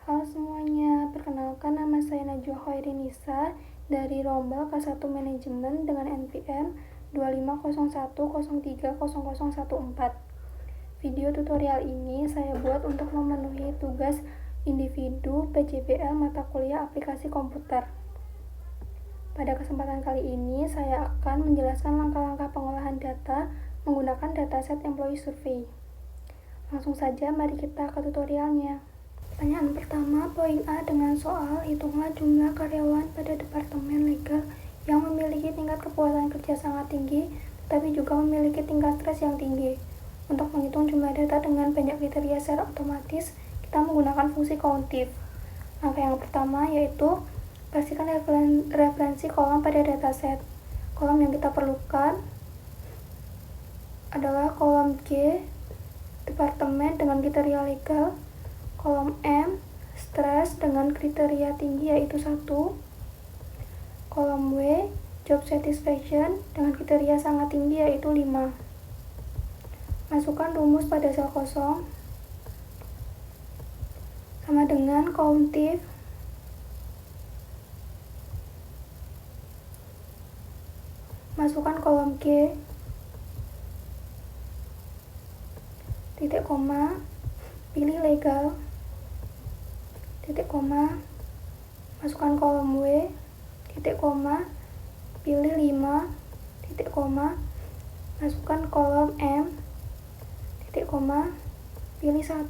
Halo semuanya, perkenalkan nama saya Najwa Khairinisa dari Rombel K1 Manajemen dengan NPM 2501030014. Video tutorial ini saya buat untuk memenuhi tugas individu PJBL mata kuliah aplikasi komputer. Pada kesempatan kali ini, saya akan menjelaskan langkah-langkah pengolahan data menggunakan dataset employee survey. Langsung saja, mari kita ke tutorialnya. Pertanyaan pertama, poin A dengan soal hitunglah jumlah karyawan pada Departemen Legal yang memiliki tingkat kepuasan kerja sangat tinggi, tetapi juga memiliki tingkat stres yang tinggi. Untuk menghitung jumlah data dengan banyak kriteria secara otomatis, kita menggunakan fungsi countif. Langkah yang pertama yaitu pastikan referensi kolom pada dataset. Kolom yang kita perlukan adalah kolom G, Departemen dengan kriteria legal, kolom M, stres dengan kriteria tinggi yaitu 1, kolom W, job satisfaction dengan kriteria sangat tinggi yaitu 5. Masukkan rumus pada sel kosong sama dengan countif masukkan kolom G, titik koma, pilih legal, titik koma, masukkan kolom W, titik koma, pilih 5, titik koma, masukkan kolom M, titik koma, pilih 1.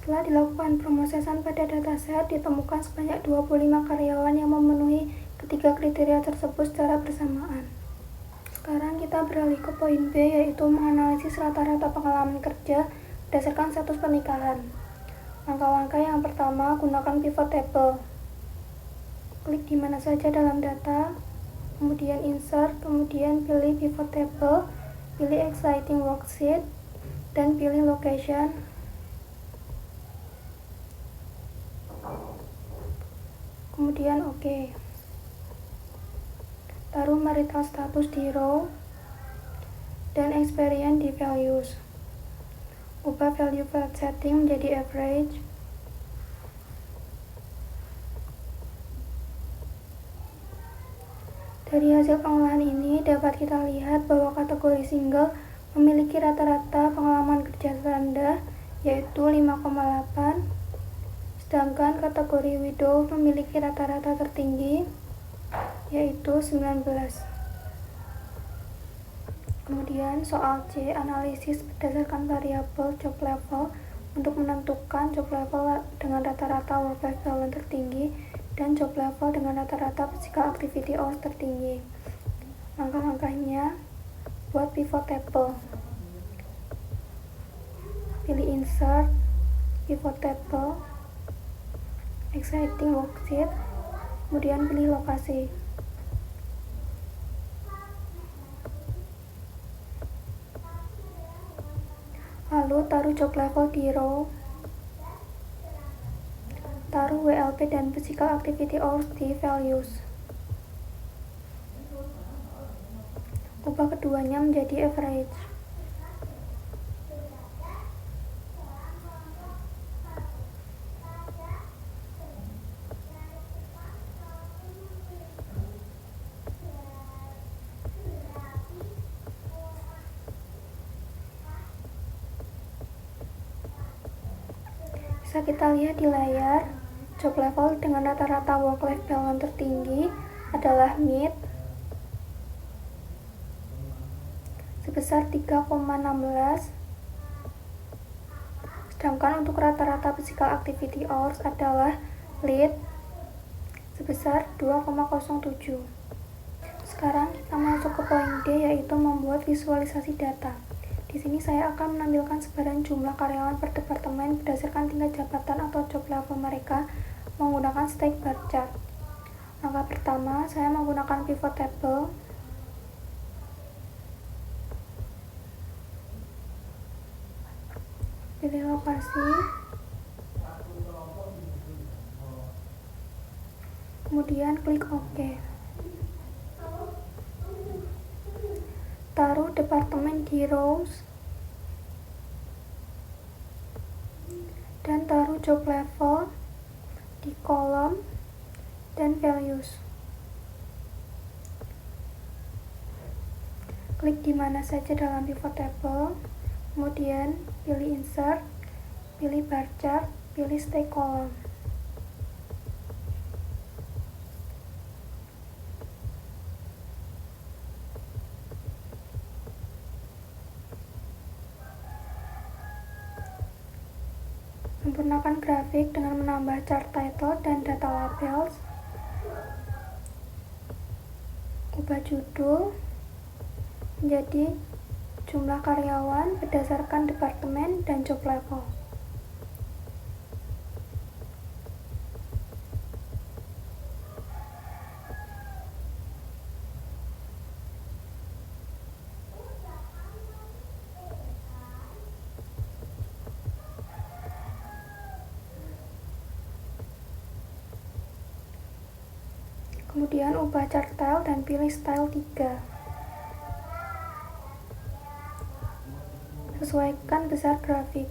Setelah dilakukan pemrosesan pada dataset, ditemukan sebanyak 25 karyawan yang memenuhi ketiga kriteria tersebut secara bersamaan. Sekarang kita beralih ke poin B, yaitu menganalisis rata-rata pengalaman kerja berdasarkan status pernikahan. Langkah-langkah yang pertama, gunakan pivot table. Klik di mana saja dalam data, kemudian insert, kemudian pilih pivot table, pilih exciting worksheet, dan pilih location. Kemudian OK. Taruh marital status di row dan experience di values. Ubah value setting menjadi average. Dari hasil pengolahan ini dapat kita lihat bahwa kategori single memiliki rata-rata pengalaman kerja terendah yaitu 5,8, sedangkan kategori widow memiliki rata-rata tertinggi yaitu 19. Kemudian soal C, analisis berdasarkan variabel job level untuk menentukan job level dengan rata-rata work-life balance tertinggi dan job level dengan rata-rata physical activity hours tertinggi. Langkah-langkahnya, buat pivot table. Pilih insert, pivot table, exciting worksheet, kemudian pilih lokasi. Lalu taruh job level di row, taruh WLP dan physical activity hours di values. Ubah keduanya menjadi average. Bisa kita lihat di layar, job level dengan rata-rata work-life balance tertinggi adalah mid sebesar 3,16, sedangkan untuk rata-rata physical activity hours adalah lead sebesar 2,07. Sekarang kita masuk ke poin D, yaitu membuat visualisasi data. Di sini saya akan menampilkan sebaran jumlah karyawan per departemen berdasarkan tingkat jabatan atau job level mereka menggunakan stack bar chart. Langkah pertama, saya menggunakan pivot table. Pilih lokasi. Kemudian klik OK. departemen di rows dan taruh job level di kolom dan values. Klik di mana saja dalam pivot table, kemudian pilih insert, pilih bar chart, pilih stack column. Sempurnakan grafik dengan menambah chart title dan data labels. Ubah judul menjadi jumlah karyawan berdasarkan departemen dan job level. Kemudian ubah chart style dan pilih style 3. Sesuaikan besar grafik.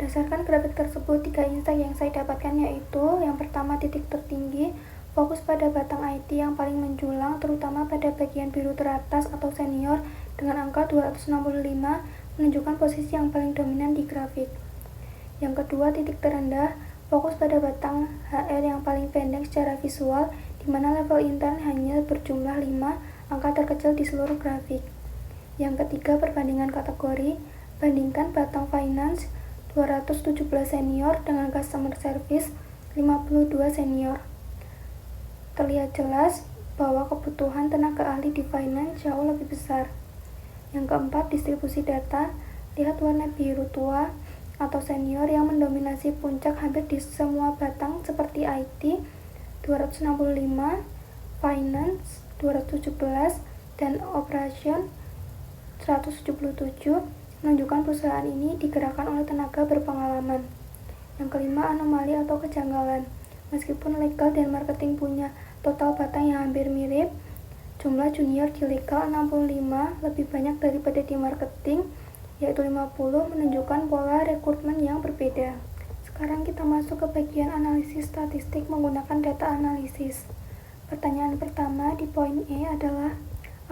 Berdasarkan grafik tersebut, 3 insight yang saya dapatkan yaitu: yang pertama, titik tertinggi fokus pada batang IT yang paling menjulang, terutama pada bagian biru teratas atau senior dengan angka 265 menunjukkan posisi yang paling dominan di grafik. Yang kedua, titik terendah fokus pada batang HR yang paling pendek secara visual, di mana level intern hanya berjumlah 5, angka terkecil di seluruh grafik. Yang ketiga, perbandingan kategori, bandingkan batang finance 217 senior dengan customer service 52 senior. Terlihat jelas bahwa kebutuhan tenaga ahli di finance jauh lebih besar. Yang keempat, distribusi data, lihat warna biru tua atau senior yang mendominasi puncak hampir di semua batang seperti IT 265, finance 217, dan operation 177 menunjukkan perusahaan ini digerakkan oleh tenaga berpengalaman. Yang kelima, anomali atau kejanggalan. Meskipun legal dan marketing punya total batang yang hampir mirip, jumlah junior di legal 65 lebih banyak daripada di marketing, yaitu 50, menunjukkan pola rekrutmen yang berbeda. Sekarang kita masuk ke bagian analisis statistik menggunakan data analisis. Pertanyaan pertama di poin E adalah,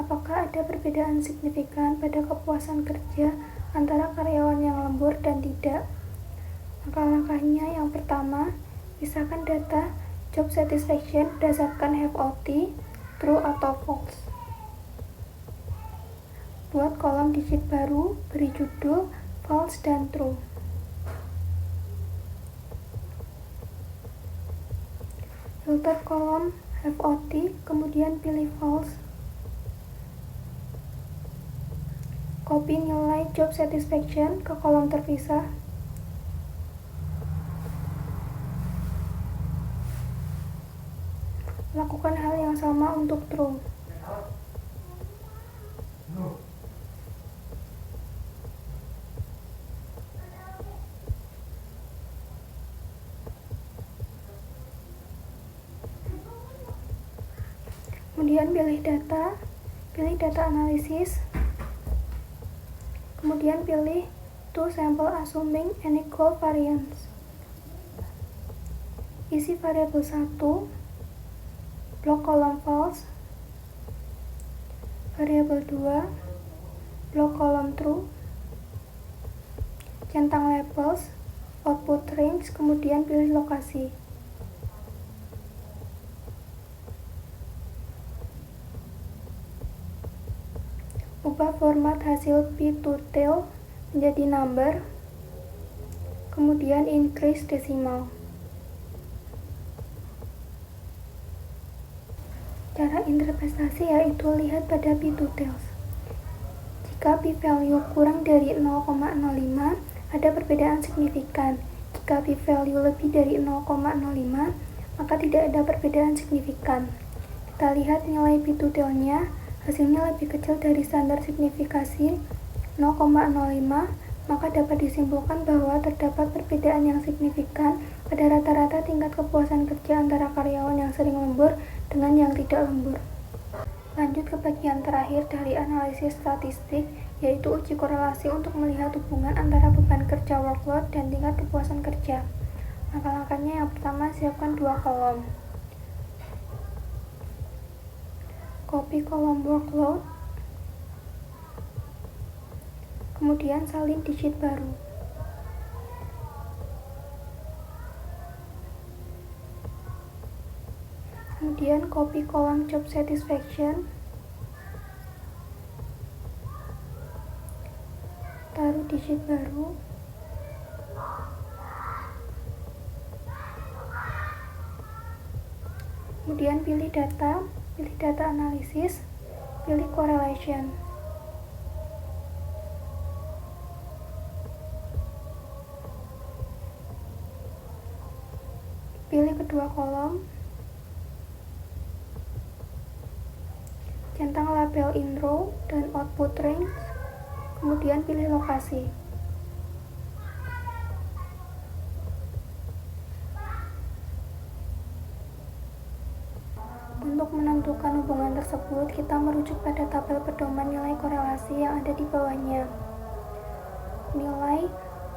apakah ada perbedaan signifikan pada kepuasan kerja antara karyawan yang lembur dan tidak? Langkah-langkahnya: yang pertama, pisahkan data job satisfaction berdasarkan HOT, true atau false. Buat kolom digit baru, beri judul false dan true. Filter kolom HOT, kemudian pilih false. Copy nilai job satisfaction ke kolom terpisah. Lakukan hal yang sama untuk true. Kemudian pilih data analisis. Kemudian pilih to sample assuming unequal variance. Isi variabel 1, blok kolom false. Variabel 2, blok kolom true. Centang labels, output range, kemudian pilih lokasi. Ubah format hasil P to tail menjadi number, kemudian increase decimal. Cara interpretasi yaitu lihat pada P to tails. Jika P value kurang dari 0,05, ada perbedaan signifikan. Jika P value lebih dari 0,05, maka tidak ada perbedaan signifikan. Kita lihat nilai P to tail-nya, hasilnya lebih kecil dari standar signifikasi 0,05, maka dapat disimpulkan bahwa terdapat perbedaan yang signifikan pada rata-rata tingkat kepuasan kerja antara karyawan yang sering lembur dengan yang tidak lembur. Lanjut ke bagian terakhir dari analisis statistik, yaitu uji korelasi untuk melihat hubungan antara beban kerja workload dan tingkat kepuasan kerja. Langkah-langkahnya yang pertama, siapkan 2 kolom. Copy kolom workload, kemudian salin di sheet baru. Kemudian copy kolom job satisfaction, taruh di sheet baru. Kemudian pilih data analisis, pilih correlation. Pilih kedua kolom, centang label in row dan output range, kemudian pilih lokasi. Untuk menentukan hubungan tersebut, kita merujuk pada tabel pedoman nilai korelasi yang ada di bawahnya. Nilai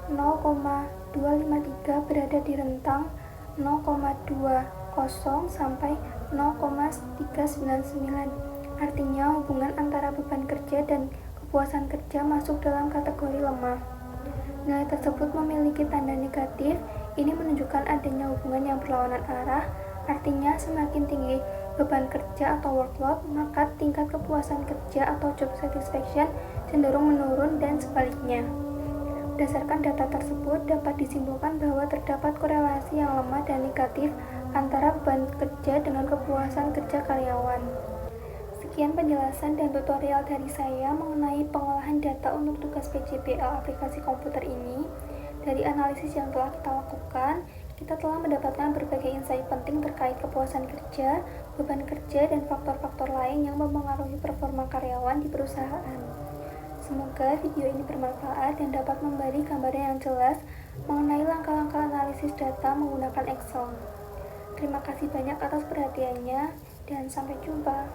0,253 berada di rentang 0,20 sampai 0,399. Artinya hubungan antara beban kerja dan kepuasan kerja masuk dalam kategori lemah. Nilai tersebut memiliki tanda negatif. Ini menunjukkan adanya hubungan yang berlawanan arah. Artinya semakin tinggi beban kerja atau workload, maka tingkat kepuasan kerja atau job satisfaction cenderung menurun dan sebaliknya. Berdasarkan data tersebut, dapat disimpulkan bahwa terdapat korelasi yang lemah dan negatif antara beban kerja dengan kepuasan kerja karyawan. Sekian penjelasan dan tutorial dari saya mengenai pengolahan data untuk tugas PJBL aplikasi komputer ini. Dari analisis yang telah kita lakukan, kita telah mendapatkan berbagai insight penting terkait kepuasan kerja, beban kerja, dan faktor-faktor lain yang mempengaruhi performa karyawan di perusahaan. Semoga video ini bermanfaat dan dapat memberi gambaran yang jelas mengenai langkah-langkah analisis data menggunakan Excel. Terima kasih banyak atas perhatiannya, dan sampai jumpa.